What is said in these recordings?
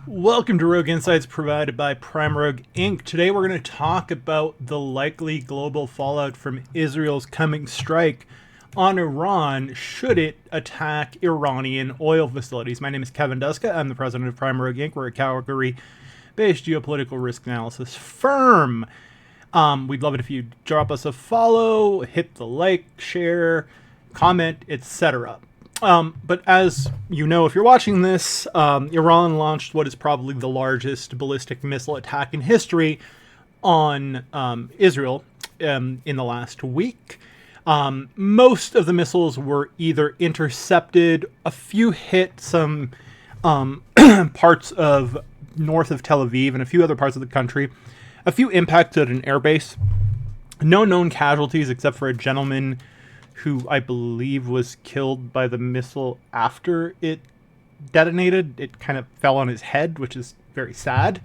Welcome to Rogue Insights provided by Prime Rogue Inc. Today we're going to talk about the likely global fallout from Israel's coming strike on Iran should it attack Iranian oil facilities. My name is Kevin Duska. I'm the president of Prime Rogue Inc. We're a Calgary-based geopolitical risk analysis firm. We'd love it if you drop us a follow, hit the like, share, comment, etc. But as you know, if you're watching this, Iran launched what is probably the largest ballistic missile attack in history on Israel in the last week. Most of the missiles were either intercepted, a few hit some parts of north of Tel Aviv and a few other parts of the country, a few impacted an airbase. No known casualties except for a gentleman who I believe was killed by the missile after it detonated. It kind of fell on his head, which is very sad.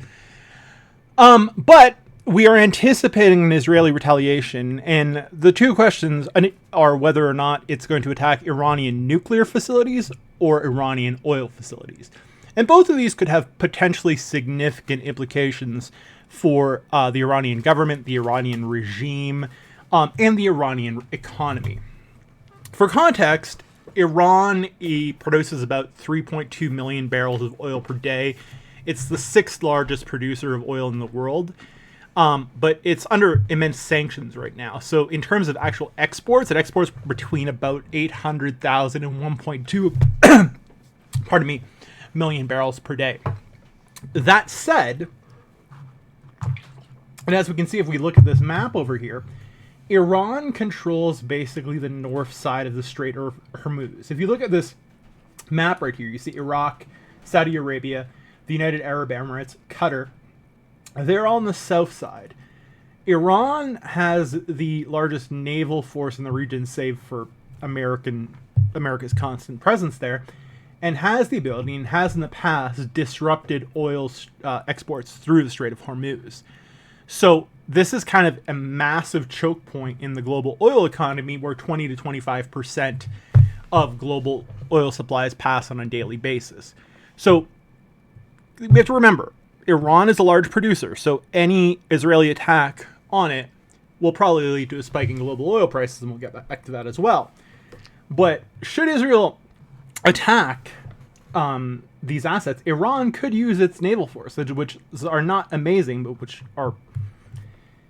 But we are anticipating an Israeli retaliation, and the two questions are whether or not it's going to attack Iranian nuclear facilities or Iranian oil facilities. And both of these could have potentially significant implications for the Iranian government, the Iranian regime, and the Iranian economy. For context, Iran produces about 3.2 million barrels of oil per day. It's the sixth largest producer of oil in the world, but it's under immense sanctions right now. So in terms of actual exports, it exports between about 800,000 and 1.2 million barrels per day. That said, and as we can see if we look at this map over here, Iran controls basically the north side of the Strait of Hormuz. If you look at this map right here, you see Iraq, Saudi Arabia, the United Arab Emirates, Qatar. They're all on the south side. Iran has the largest naval force in the region, save for America's constant presence there, and has the ability, and has in the past, disrupted oil exports through the Strait of Hormuz. So this is kind of a massive choke point in the global oil economy where 20 to 25% of global oil supplies pass on a daily basis. So we have to remember, Iran is a large producer, so any Israeli attack on it will probably lead to a spike in global oil prices, and we'll get back to that as well. But should Israel attack these assets, Iran could use its naval force, which are not amazing, but which are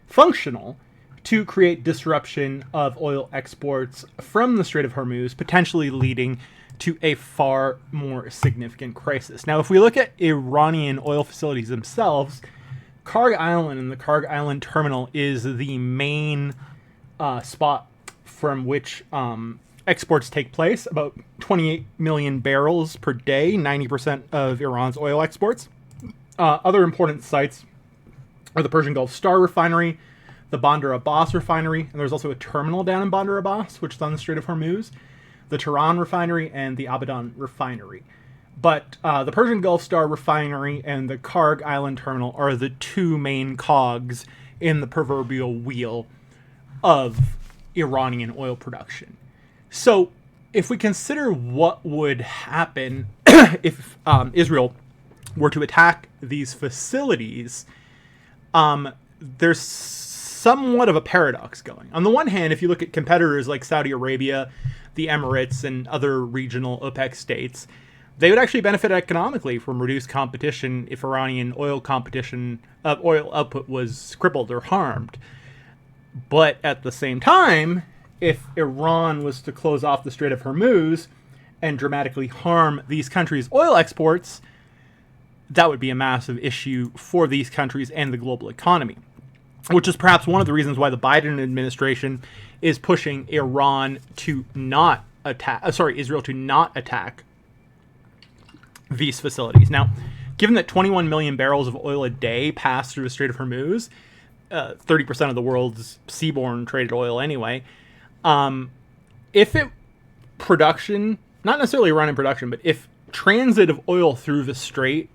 functional, to create disruption of oil exports from the Strait of Hormuz, potentially leading to a far more significant crisis. Now, if we look at Iranian oil facilities themselves, Karg Island and the Karg Island terminal is the main spot from which exports take place. About 28 million barrels per day, 90% of Iran's oil exports. Other important sites are the Persian Gulf Star Refinery, the Bandar Abbas Refinery, and there's also a terminal down in Bandar Abbas, which is on the Strait of Hormuz, the Tehran Refinery, and the Abadan Refinery. But the Persian Gulf Star Refinery and the Karg Island Terminal are the two main cogs in the proverbial wheel of Iranian oil production. So if we consider what would happen if Israel were to attack these facilities, there's somewhat of a paradox going. On the one hand, if you look at competitors like Saudi Arabia, the Emirates, and other regional OPEC states, they would actually benefit economically from reduced competition if Iranian oil output was crippled or harmed. But at the same time, if Iran was to close off the Strait of Hormuz and dramatically harm these countries' oil exports, that would be a massive issue for these countries and the global economy, which is perhaps one of the reasons why the Biden administration is pushing Israel to not attack these facilities. Now, given that 21 million barrels of oil a day pass through the Strait of Hormuz, 30% of the world's seaborne traded oil anyway, if production, not necessarily Iranian production, but if transit of oil through the strait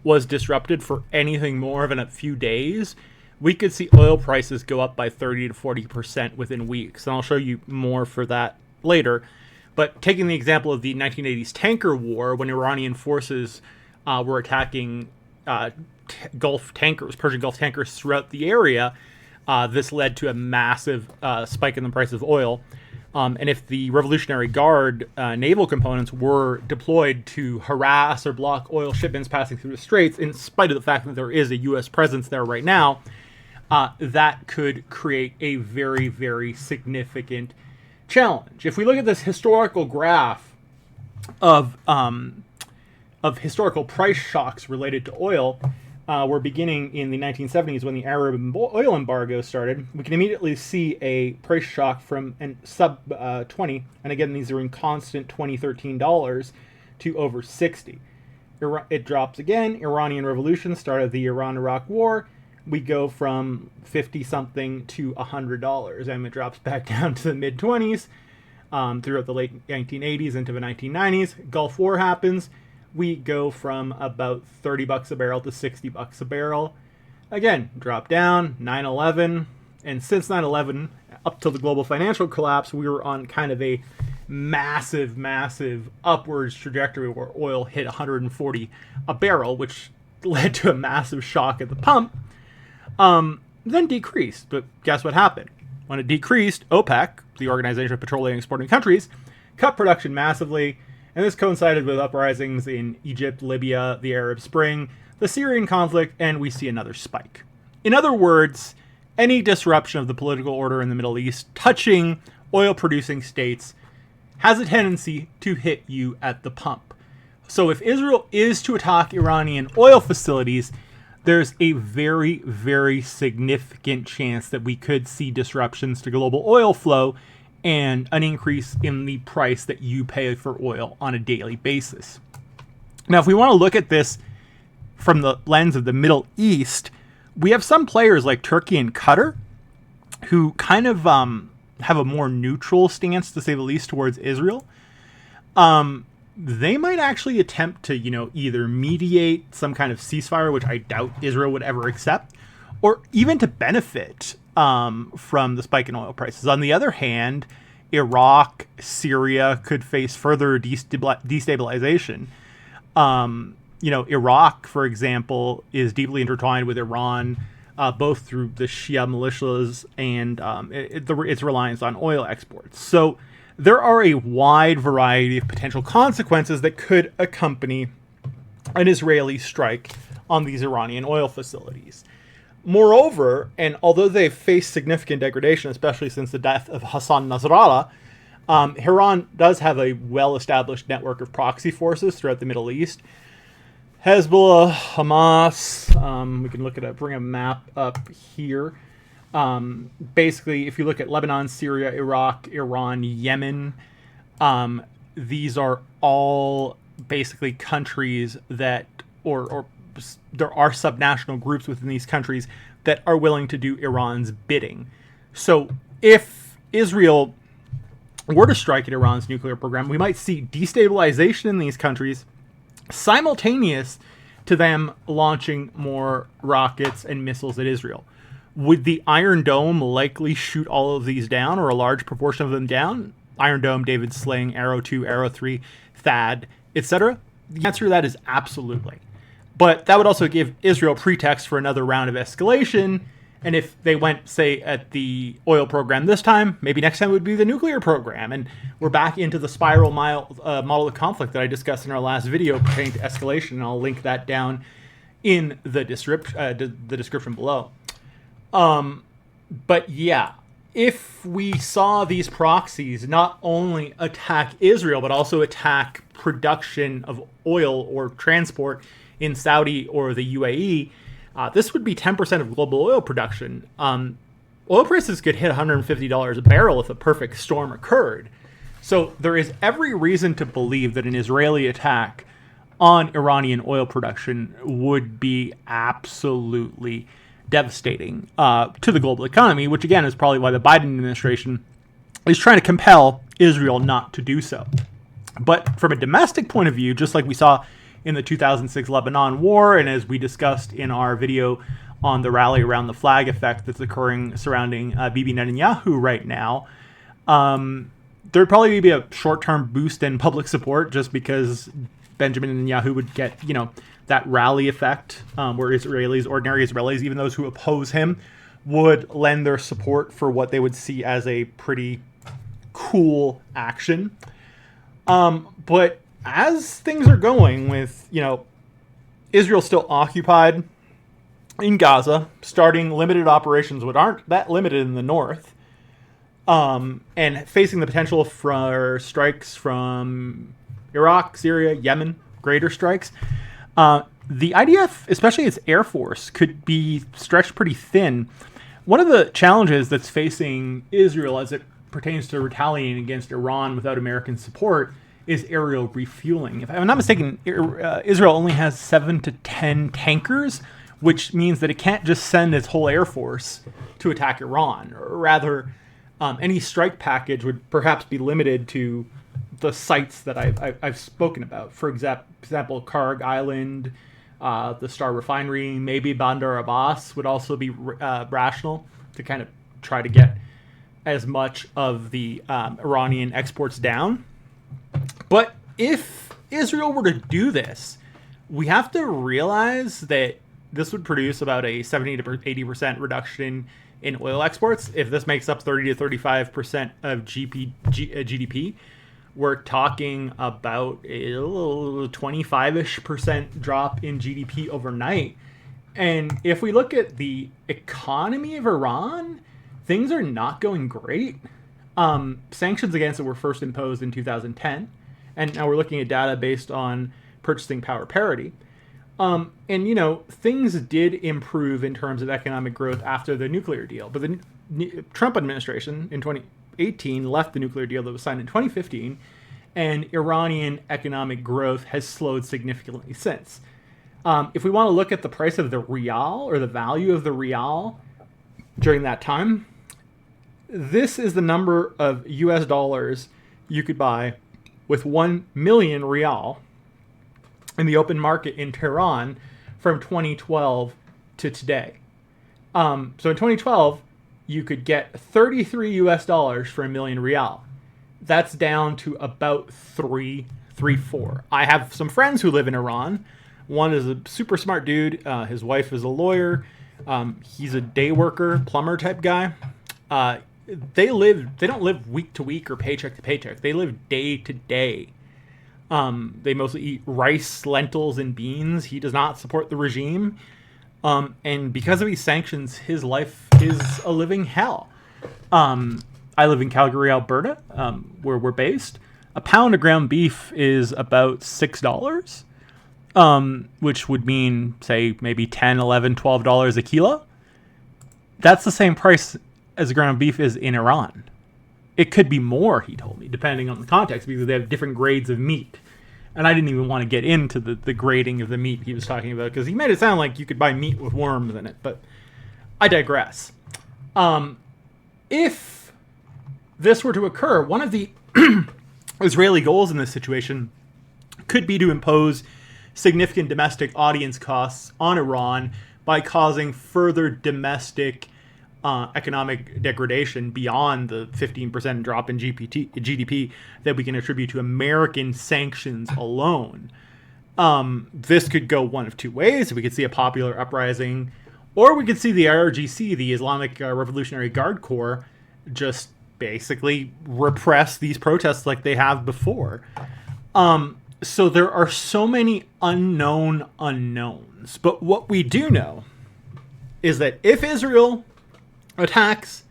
was disrupted for anything more than a few days, we could see oil prices go up by 30 to 40% within weeks. And I'll show you more for that later. But taking the example of the 1980s tanker war, when Iranian forces were attacking Gulf tankers, Persian Gulf tankers throughout the area, this led to a massive spike in the price of oil. And if the Revolutionary Guard naval components were deployed to harass or block oil shipments passing through the straits, in spite of the fact that there is a U.S. presence there right now, that could create a very, very significant challenge. If we look at this historical graph of historical price shocks related to oil, we're beginning in the 1970s when the Arab oil embargo started. We can immediately see a price shock from sub 20, and again, these are in constant $20-13 to over 60. It drops again. Iranian Revolution started the Iran-Iraq War. We go from 50-something to $100, and it drops back down to the mid-20s throughout the late 1980s into the 1990s. Gulf War happens. We go from about $30 a barrel to $60 a barrel. Again, drop down, 9/11. And since 9/11, up till the global financial collapse, we were on kind of a massive, massive upwards trajectory where oil hit 140 a barrel, which led to a massive shock at the pump. Then decreased. But guess what happened? When it decreased, OPEC, the Organization of Petroleum Exporting Countries, cut production massively. And this coincided with uprisings in Egypt, Libya, the Arab Spring, the Syrian conflict, and we see another spike. In other words, any disruption of the political order in the Middle East touching oil-producing states has a tendency to hit you at the pump. So if Israel is to attack Iranian oil facilities, there's a very, very significant chance that we could see disruptions to global oil flow and an increase in the price that you pay for oil on a daily basis. Now, if we want to look at this from the lens of the Middle East, we have some players like Turkey and Qatar who kind of have a more neutral stance, to say the least, towards Israel. They might actually attempt to, either mediate some kind of ceasefire, which I doubt Israel would ever accept, or even to benefit from the spike in oil prices. On the other hand, Iraq, Syria could face further destabilization. Iraq, for example, is deeply intertwined with Iran, both through the Shia militias and its reliance on oil exports. So there are a wide variety of potential consequences that could accompany an Israeli strike on these Iranian oil facilities. Moreover, and although they've faced significant degradation, especially since the death of Hassan Nasrallah, Iran does have a well-established network of proxy forces throughout the Middle East. Hezbollah, Hamas, we can look at bring a map up here. Basically, if you look at Lebanon, Syria, Iraq, Iran, Yemen, these are all basically countries that, or there are subnational groups within these countries that are willing to do Iran's bidding. So if Israel were to strike at Iran's nuclear program, we might see destabilization in these countries simultaneous to them launching more rockets and missiles at Israel. Would the Iron Dome likely shoot all of these down, or a large proportion of them down? Iron Dome, David Sling, Arrow 2, Arrow 3, THAAD, etc.? The answer to that is absolutely. But that would also give Israel pretext for another round of escalation. And if they went, say, at the oil program this time, maybe next time it would be the nuclear program. And we're back into the spiral model of conflict that I discussed in our last video pertaining to escalation. And I'll link that down in the description below. But yeah, if we saw these proxies not only attack Israel, but also attack production of oil or transport in Saudi or the UAE, this would be 10% of global oil production. Oil prices could hit $150 a barrel if a perfect storm occurred. So there is every reason to believe that an Israeli attack on Iranian oil production would be absolutely devastating to the global economy, which again is probably why the Biden administration is trying to compel Israel not to do so. But from a domestic point of view, just like we saw in the 2006 Lebanon war, and as we discussed in our video on the rally around the flag effect that's occurring surrounding Bibi Netanyahu right now, there'd probably be a short-term boost in public support just because Benjamin Netanyahu would get, that rally effect, where ordinary Israelis, even those who oppose him, would lend their support for what they would see as a pretty cool action. But as things are going with, Israel still occupied in Gaza, starting limited operations which aren't that limited in the north, and facing the potential for strikes from Iraq, Syria, Yemen, greater strikes, the IDF, especially its Air Force, could be stretched pretty thin. One of the challenges that's facing Israel as it pertains to retaliating against Iran without American support is aerial refueling. If I'm not mistaken, Israel only has 7 to 10 tankers, which means that it can't just send its whole Air Force to attack Iran. Or rather, any strike package would perhaps be limited to the sites that I've spoken about. For example, Karg Island, the Star Refinery, maybe Bandar Abbas would also be rational to kind of try to get as much of the Iranian exports down. But if Israel were to do this, we have to realize that this would produce about a 70 to 80% reduction in oil exports. If this makes up 30 to 35% of GDP, we're talking about a 25-ish% drop in GDP overnight. And if we look at the economy of Iran, things are not going great. Sanctions against it were first imposed in 2010, and now we're looking at data based on purchasing power parity. And, things did improve in terms of economic growth after the nuclear deal. But the Trump administration in 2018 left the nuclear deal that was signed in 2015, and Iranian economic growth has slowed significantly since. If we want to look at the price of the rial, or the value of the rial during that time, this is the number of US dollars you could buy with 1 million rial in the open market in Tehran from 2012 to today. So in 2012, you could get 33 US dollars for 1 million rial. That's down to about 4. I have some friends who live in Iran. One is a super smart dude. His wife is a lawyer. He's a day worker, plumber type guy. They don't live week to week or paycheck to paycheck. They live day to day. They mostly eat rice, lentils, and beans. He does not support the regime. And because of these sanctions, his life is a living hell. I live in Calgary, Alberta, where we're based. A pound of ground beef is about $6, which would mean, say, maybe $10, $11, $12 a kilo. That's the same price as ground beef is in Iran. It could be more, he told me, depending on the context, because they have different grades of meat. And I didn't even want to get into the grading of the meat he was talking about, because he made it sound like you could buy meat with worms in it, but I digress. If this were to occur, one of the Israeli goals in this situation could be to impose significant domestic audience costs on Iran by causing further domestic economic degradation beyond the 15% drop in GDP that we can attribute to American sanctions alone. This could go one of two ways. We could see a popular uprising, or we could see the IRGC, the Islamic Revolutionary Guard Corps, just basically repress these protests like they have before. So there are so many unknown unknowns. But what we do know is that if Israel attacks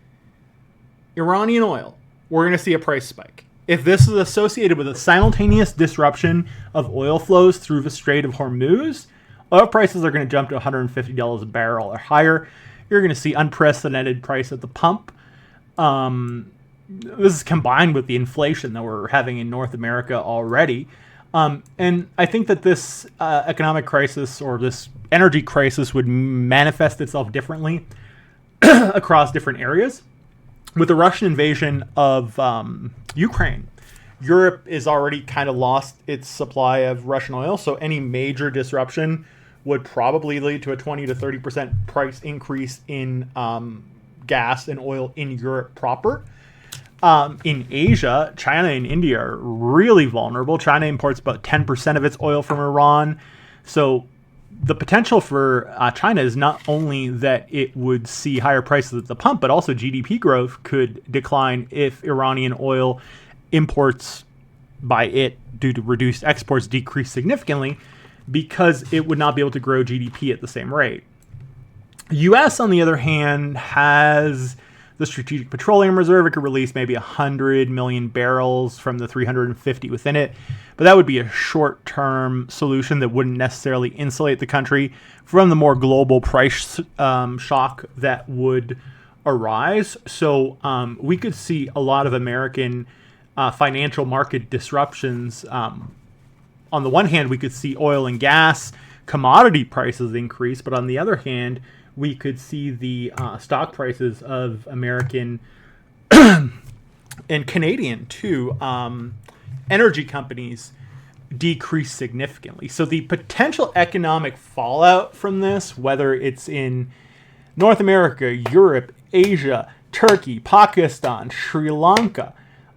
Iranian oil, we're going to see a price spike. If this is associated with a simultaneous disruption of oil flows through the Strait of Hormuz, oil prices are going to jump to $150 a barrel or higher. You're going to see unprecedented price at the pump. This is combined with the inflation that we're having in North America already. And I think that this economic crisis, or this energy crisis, would manifest itself differently across different areas. With the Russian invasion of Ukraine, Europe is already kind of lost its supply of Russian oil, so any major disruption would probably lead to a 20 to 30% price increase in gas and oil in Europe proper. In Asia, China and India are really vulnerable. China imports about 10% of its oil from Iran. So the potential for China is not only that it would see higher prices at the pump, but also GDP growth could decline if Iranian oil imports by it due to reduced exports decrease significantly, because it would not be able to grow GDP at the same rate. U.S., on the other hand, has the Strategic Petroleum Reserve. It could release maybe 100 million barrels from the 350 within it. But that would be a short-term solution that wouldn't necessarily insulate the country from the more global price shock that would arise. So we could see a lot of American financial market disruptions. On the one hand, we could see oil and gas commodity prices increase, but on the other hand, we could see the stock prices of American and Canadian, too, energy companies decrease significantly. So the potential economic fallout from this, whether it's in North America, Europe, Asia, Turkey, Pakistan, Sri Lanka,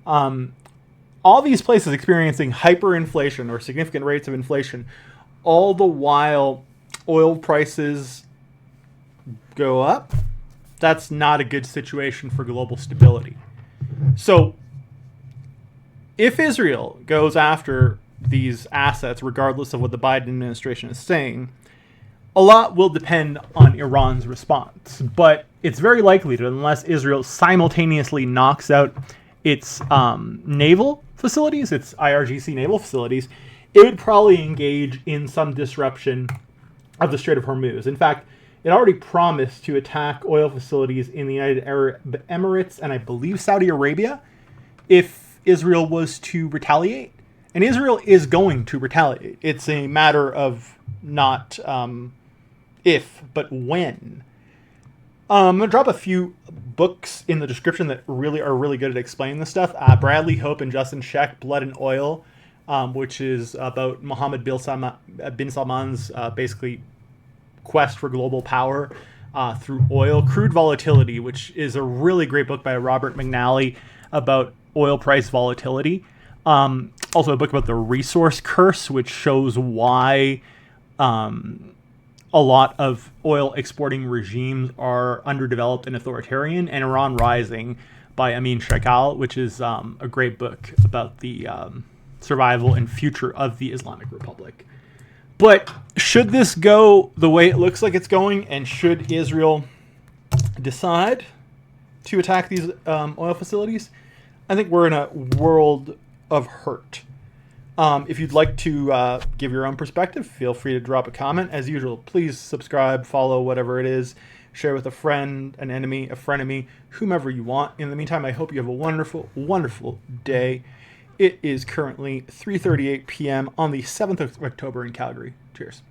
all these places experiencing hyperinflation or significant rates of inflation, all the while oil prices go up, that's not a good situation for global stability. So if Israel goes after these assets, regardless of what the Biden administration is saying, a lot will depend on Iran's response. But it's very likely that unless Israel simultaneously knocks out its naval facilities, its IRGC naval facilities, it would probably engage in some disruption of the Strait of Hormuz. In fact, it already promised to attack oil facilities in the United Arab Emirates and I believe Saudi Arabia if Israel was to retaliate. And Israel is going to retaliate. It's a matter of not if, but when. I'm going to drop a few books in the description that really are really good at explaining this stuff. Bradley Hope and Justin Scheck, Blood and Oil, which is about Mohammed bin Salman's basically quest for global power through oil. Crude Volatility, which is a really great book by Robert McNally about oil price volatility. Also a book about the resource curse, which shows why a lot of oil exporting regimes are underdeveloped and authoritarian, and Iran Rising by Amin Sheikh, which is a great book about the survival and future of the Islamic Republic. But should this go the way it looks like it's going, and should Israel decide to attack these oil facilities, I think we're in a world of hurt. If you'd like to give your own perspective, feel free to drop a comment. As usual, please subscribe, follow, whatever it is. Share with a friend, an enemy, a frenemy, whomever you want. In the meantime, I hope you have a wonderful, wonderful day. It is currently 3:38 p.m. on the 7th of October in Calgary. Cheers.